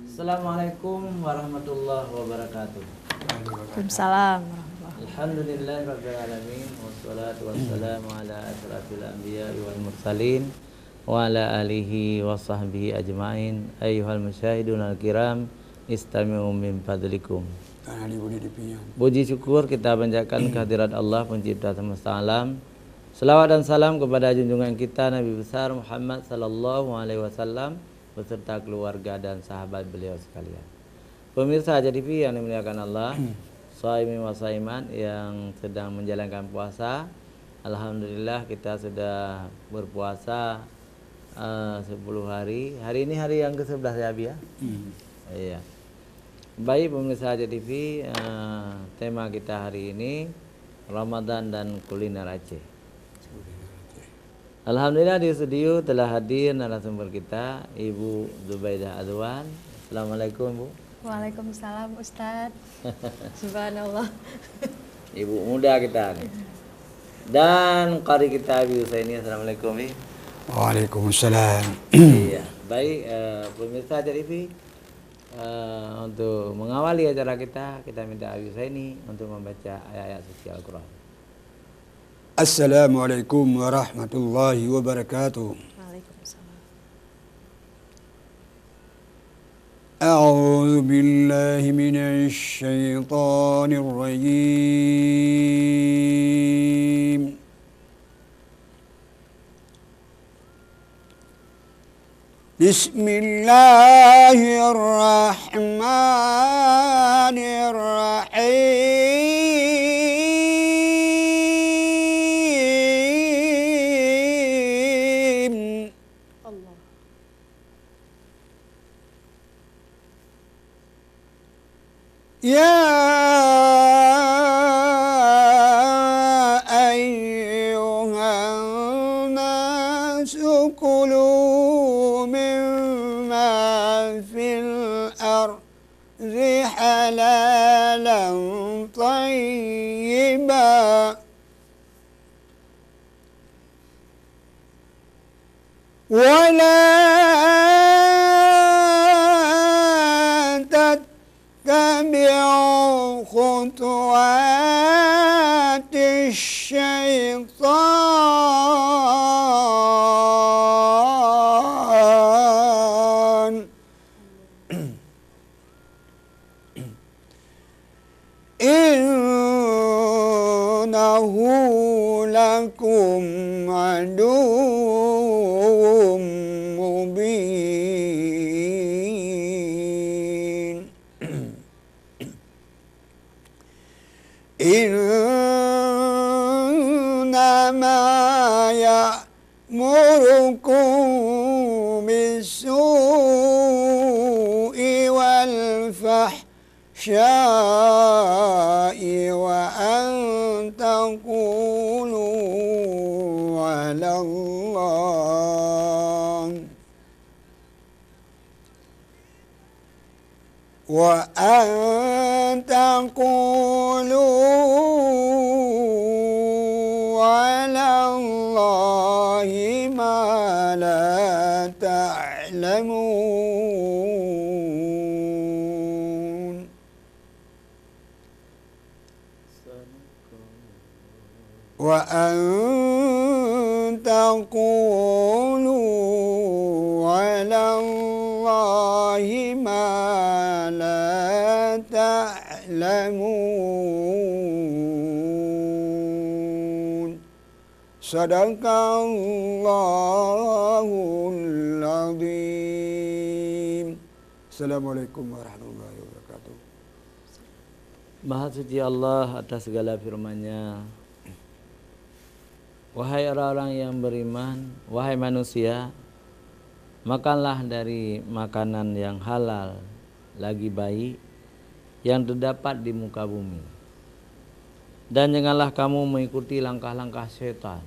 Assalamualaikum warahmatullahi wabarakatuh. Waalaikumsalam warahmatullahi. Alhamdulillahirabbil alamin wassalatu wassalamu ala asrafil anbiya'i wal mursalin wa ala alihi wa sahbihi ajmain. Ayyuhal musyahidun al-kiram, istami'u min fadlikum. Puji syukur kita panjatkan kehadirat Allah pencipta semesta alam. Selawat dan salam kepada junjungan kita Nabi besar Muhammad sallallahu alaihi wasallam beserta keluarga dan sahabat beliau sekalian. Pemirsa Haja TV yang dimuliakan Allah, shaimin wa shaimat yang sedang menjalankan puasa. Alhamdulillah kita sudah berpuasa 10 hari. Hari ini hari yang ke-11 ya Abi ya? Iya. Baik pemirsa Haja TV, tema kita hari ini Ramadan dan kuliner Aceh. Alhamdulillah di studio telah hadir narasumber kita Ibu Zubaidah Adwan. Assalamualaikum Bu. Waalaikumsalam Ustadz. Subhanallah. Ibu muda kita nih. Dan qari kita Abi Husaini. Assalamualaikum Bi. Waalaikumsalam. Iya, baik pemirsa Haja TV, untuk mengawali acara kita minta Abi Husaini untuk membaca ayat-ayat suci Al-Quran. Assalamualaikum warahmatullahi wabarakatuh. Waalaikumsalam. A'udzu billahi minasy syaithanir rajim. Bismillahirrahmanirrahim. Allah. Ya ayyuhan nasu kulu mimma fil ardi halalan tayyiban ولا تتبعوا خطوات الشيطان إنه لكم عدو مبين إنما يأمركم بالسوء والفحشاء وأن تقولوا على الله وأن تقولوا على الله ما لا تعلمون وأن تقولوا على الله ما لا تعلمون صدق الله العظيم. Assalamualaikum warahmatullahi wabarakatuh. Maha suci Allah atas segala firman-Nya. Wahai orang-orang yang beriman, wahai manusia, makanlah dari makanan yang halal lagi baik yang terdapat di muka bumi. Dan janganlah kamu mengikuti langkah-langkah syaitan.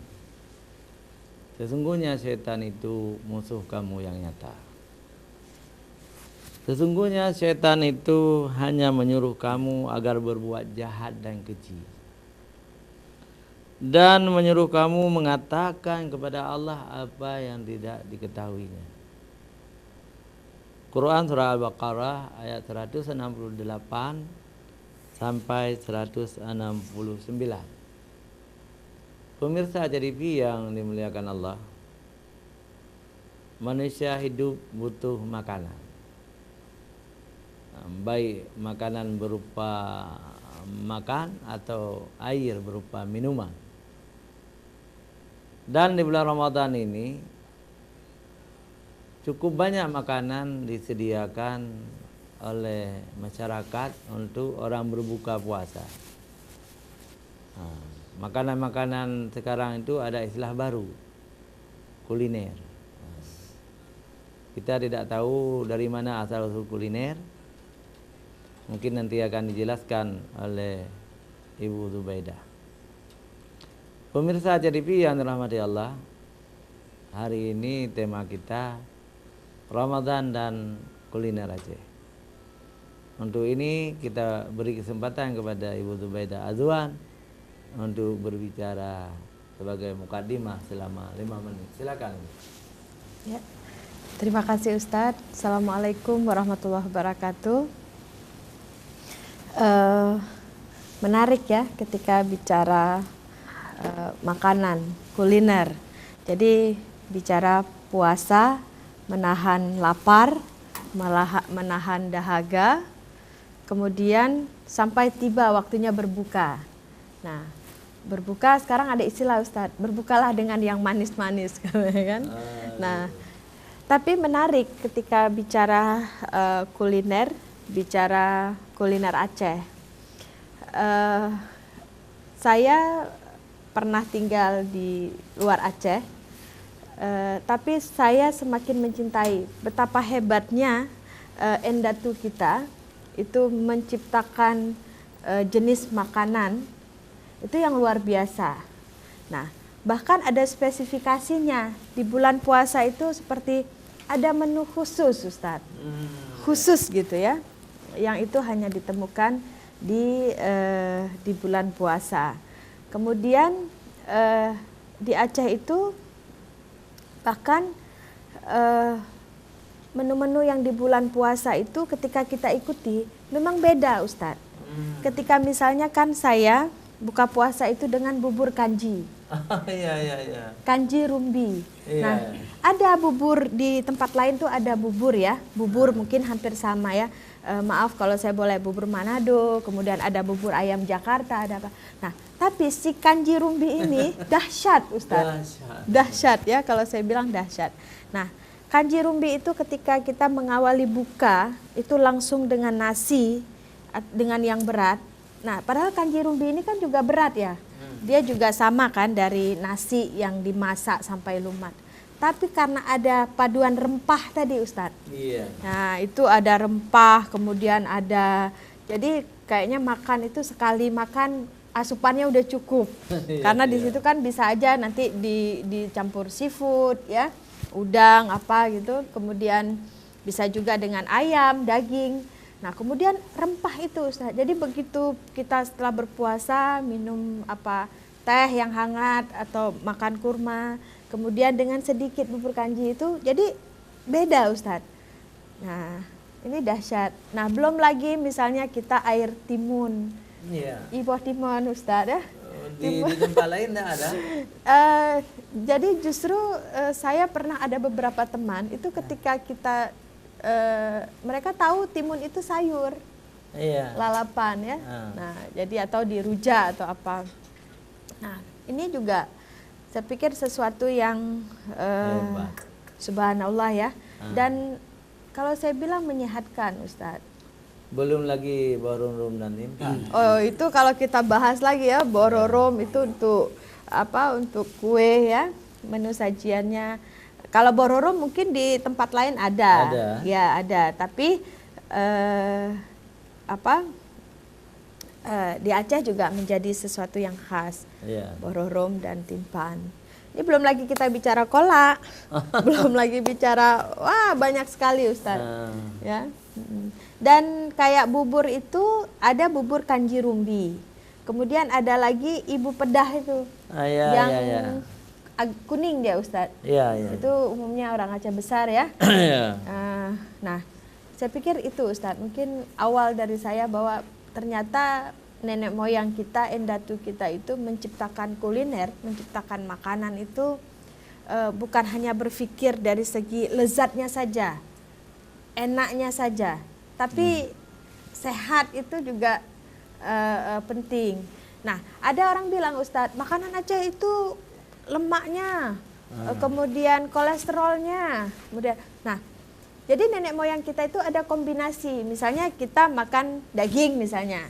Sesungguhnya syaitan itu musuh kamu yang nyata. Sesungguhnya syaitan itu hanya menyuruh kamu agar berbuat jahat dan keji, dan menyuruh kamu mengatakan kepada Allah apa yang tidak diketahuinya. Quran surah Al-Baqarah ayat 168 sampai 169. Pemirsa JDP yang dimuliakan Allah, manusia hidup butuh makanan, baik makanan berupa makan atau air berupa minuman. Dan di bulan Ramadan ini cukup banyak makanan disediakan oleh masyarakat untuk orang berbuka puasa. Makanan-makanan sekarang itu ada istilah baru, kuliner. Kita tidak tahu dari mana asal usul kuliner. Mungkin nanti akan dijelaskan oleh Ibu Zubaidah. Pemirsa JDP yang dirahmati Allah, hari ini tema kita Ramadan dan kuliner Aceh. Untuk ini kita beri kesempatan kepada Ibu Zubaidah Azwan untuk berbicara sebagai mukaddimah selama 5 menit. Silakan. Ya. Terima kasih Ustadz. Assalamualaikum warahmatullahi wabarakatuh. Menarik ya ketika bicara makanan, kuliner. Jadi bicara puasa, menahan lapar, menahan dahaga, kemudian sampai tiba waktunya berbuka. Nah, berbuka sekarang ada istilah Ustadz, berbukalah dengan yang manis-manis, kan? Nah, tapi menarik ketika bicara kuliner, bicara kuliner Aceh. Saya pernah tinggal di luar Aceh, tapi saya semakin mencintai betapa hebatnya Endatu kita itu menciptakan jenis makanan itu yang luar biasa. Nah, bahkan ada spesifikasinya di bulan puasa itu seperti ada menu khusus, Ustadz, khusus gitu ya, yang itu hanya ditemukan di bulan puasa. Kemudian di Aceh itu bahkan menu-menu yang di bulan puasa itu ketika kita ikuti memang beda, Ustadz. Ketika misalnya kan saya buka puasa itu dengan bubur kanji. Iya. Kanji rumbi. Iya. Nah, ada bubur di tempat lain tuh ada bubur ya. Bubur mungkin hampir sama ya. Maaf kalau saya boleh, bubur Manado, kemudian ada bubur ayam Jakarta, ada apa. Nah, tapi si kanji rumbi ini dahsyat, Ustadz. Dahsyat ya, kalau saya bilang dahsyat. Nah, kanji rumbi itu ketika kita mengawali buka, itu langsung dengan nasi, dengan yang berat. Nah, padahal kanji rumbi ini kan juga berat ya. Dia juga sama kan dari nasi yang dimasak sampai lumat. Tapi karena ada paduan rempah tadi Ustadz. Iya. Nah, itu ada rempah, kemudian ada, jadi kayaknya makan itu sekali makan asupannya udah cukup. Karena di situ kan bisa aja nanti dicampur seafood ya, udang apa gitu, kemudian bisa juga dengan ayam, daging. Nah, kemudian rempah itu Ustaz. Jadi begitu kita setelah berpuasa minum teh yang hangat atau makan kurma, kemudian dengan sedikit bubur kanji itu jadi beda Ustaz. Nah, ini dahsyat. Nah, belum lagi misalnya kita air timun. Iya. Ibu timun Ustaz ya. Di tempat lain enggak ada? Jadi justru saya pernah ada beberapa teman itu ketika kita mereka tahu timun itu sayur, iya, lalapan ya. Nah, jadi atau diruja atau apa. Nah, ini juga saya pikir sesuatu yang subhanallah ya. Dan kalau saya bilang menyehatkan, Ustadz. Belum lagi bororom dan timpan. Oh, itu kalau kita bahas lagi ya, bororom itu untuk apa? Untuk kue ya, menu sajiannya. Kalau bororom mungkin di tempat lain ada. Ya, ada. Tapi di Aceh juga menjadi sesuatu yang khas. Yeah. Bororom dan timpan. Ini belum lagi kita bicara kolak. Belum lagi bicara banyak sekali Ustaz. Ya. Dan kayak bubur itu ada bubur kanji rumbi. Kemudian ada lagi ibu pedah itu. Yang kuning dia Ustadz. Iya. Itu umumnya orang Aceh besar ya. Nah, Saya pikir itu Ustadz, mungkin awal dari saya bahwa ternyata nenek moyang kita, endatu kita itu menciptakan kuliner, menciptakan makanan itu bukan hanya berpikir dari segi lezatnya saja, enaknya saja, tapi sehat itu juga penting. Nah, ada orang bilang Ustadz, makanan Aceh itu lemaknya, kemudian kolesterolnya, kemudian, nah, jadi nenek moyang kita itu ada kombinasi. Misalnya kita makan daging misalnya,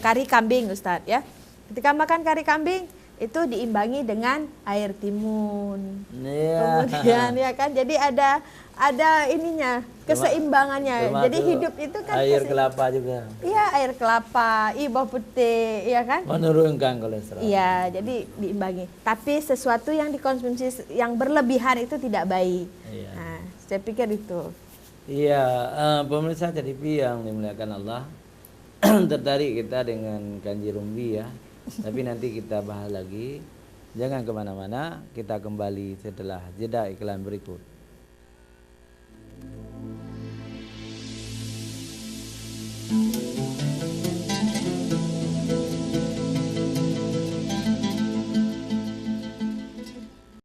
kari kambing Ustadz ya. Ketika makan kari kambing itu diimbangi dengan air timun. Kemudian ya kan, jadi ada ininya, keseimbangannya. Jadi hidup itu kan air kelapa juga. Iya, air kelapa, bawang putih, ya kan? Menurunkan kolesterol. Iya, jadi diimbangi. Tapi sesuatu yang dikonsumsi yang berlebihan itu tidak baik. Iya. Nah, saya pikir itu. Iya, pemirsa TV yang dimuliakan Allah, tertarik kita dengan Kanji Rumbi ya. Tapi nanti kita bahas lagi. Jangan kemana-mana, kita kembali setelah jeda iklan berikut.